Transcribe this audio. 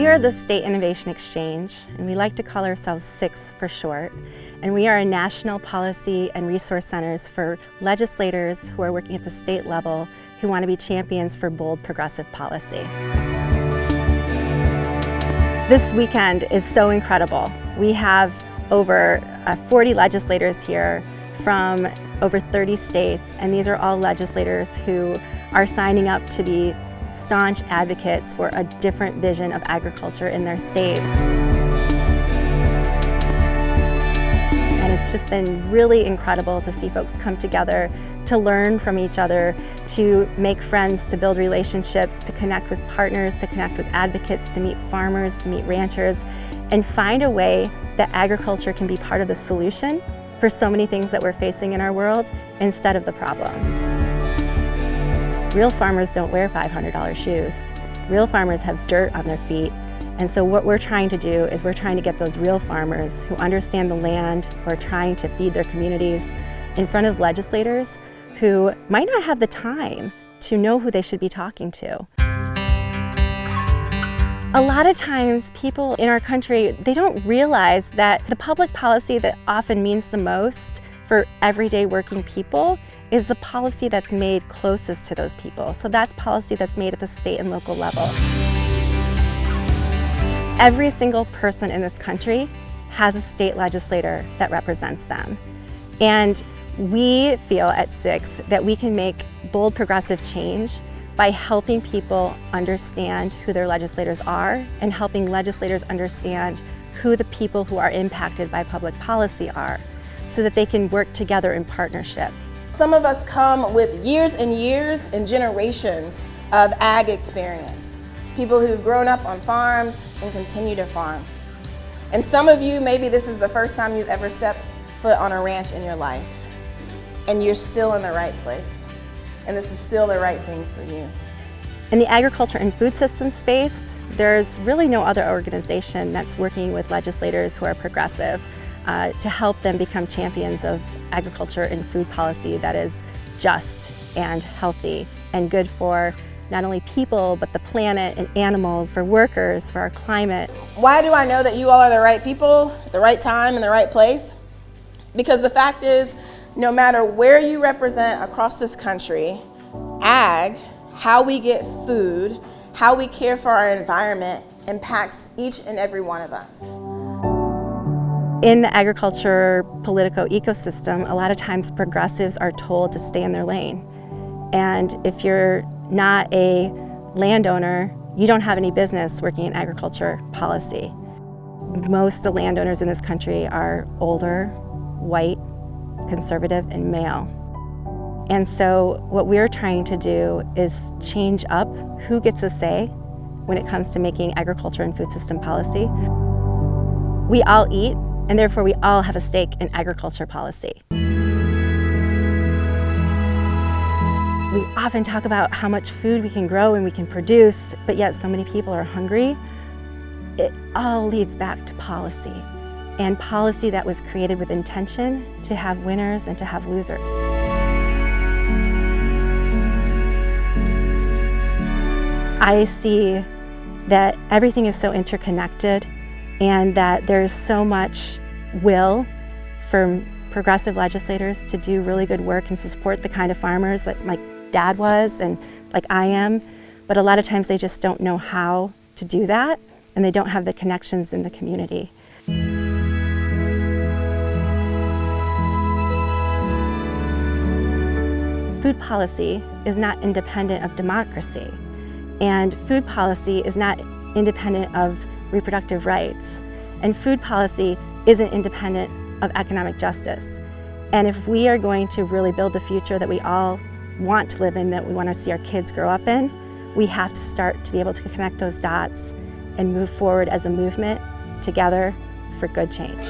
We are the State Innovation Exchange, and we like to call ourselves SiX's for short. And we are a national policy and resource centers for legislators who are working at the state level who want to be champions for bold progressive policy. This weekend is so incredible. We have over 40 legislators here from over 30 states, and these are all legislators who are signing up to be staunch advocates for a different vision of agriculture in their states. And it's just been really incredible to see folks come together to learn from each other, to make friends, to build relationships, to connect with partners, to connect with advocates, to meet farmers, to meet ranchers, and find a way that agriculture can be part of the solution for so many things that we're facing in our world instead of the problem. Real farmers don't wear $500 shoes. Real farmers have dirt on their feet. And so what we're trying to do is we're trying to get those real farmers who understand the land, who are trying to feed their communities, in front of legislators who might not have the time to know who they should be talking to. A lot of times people in our country, they don't realize that the public policy that often means the most for everyday working people is the policy that's made closest to those people. So that's policy that's made at the state and local level. Every single person in this country has a state legislator that represents them. And we feel at SiX's that we can make bold progressive change by helping people understand who their legislators are and helping legislators understand who the people who are impacted by public policy are, so that they can work together in partnership. Some of us come with years and years and generations of ag experience. People who've grown up on farms and continue to farm. And some of you, maybe this is the first time you've ever stepped foot on a ranch in your life. And you're still in the right place. And this is still the right thing for you. In the agriculture and food system space, there's really no other organization that's working with legislators who are progressive to help them become champions of agriculture and food policy that is just and healthy and good for not only people, but the planet and animals, for workers, for our climate. Why do I know that you all are the right people, at the right time, in the right place? Because the fact is, no matter where you represent across this country, ag, how we get food, how we care for our environment, impacts each and every one of us. In the agriculture political ecosystem, a lot of times progressives are told to stay in their lane. And if you're not a landowner, you don't have any business working in agriculture policy. Most of the landowners in this country are older, white, conservative, and male. And so what we're trying to do is change up who gets a say when it comes to making agriculture and food system policy. We all eat, and therefore we all have a stake in agriculture policy. We often talk about how much food we can grow and we can produce, but yet so many people are hungry. It all leads back to policy, and policy that was created with intention to have winners and to have losers. I see that everything is so interconnected and that there's so much will for progressive legislators to do really good work and to support the kind of farmers that my dad was and like I am, but a lot of times they just don't know how to do that, and they don't have the connections in the community. Food policy is not independent of democracy, and food policy is not independent of reproductive rights, and food policy isn't independent of economic justice. And if we are going to really build the future that we all want to live in, that we want to see our kids grow up in, we have to start to be able to connect those dots and move forward as a movement together for good change.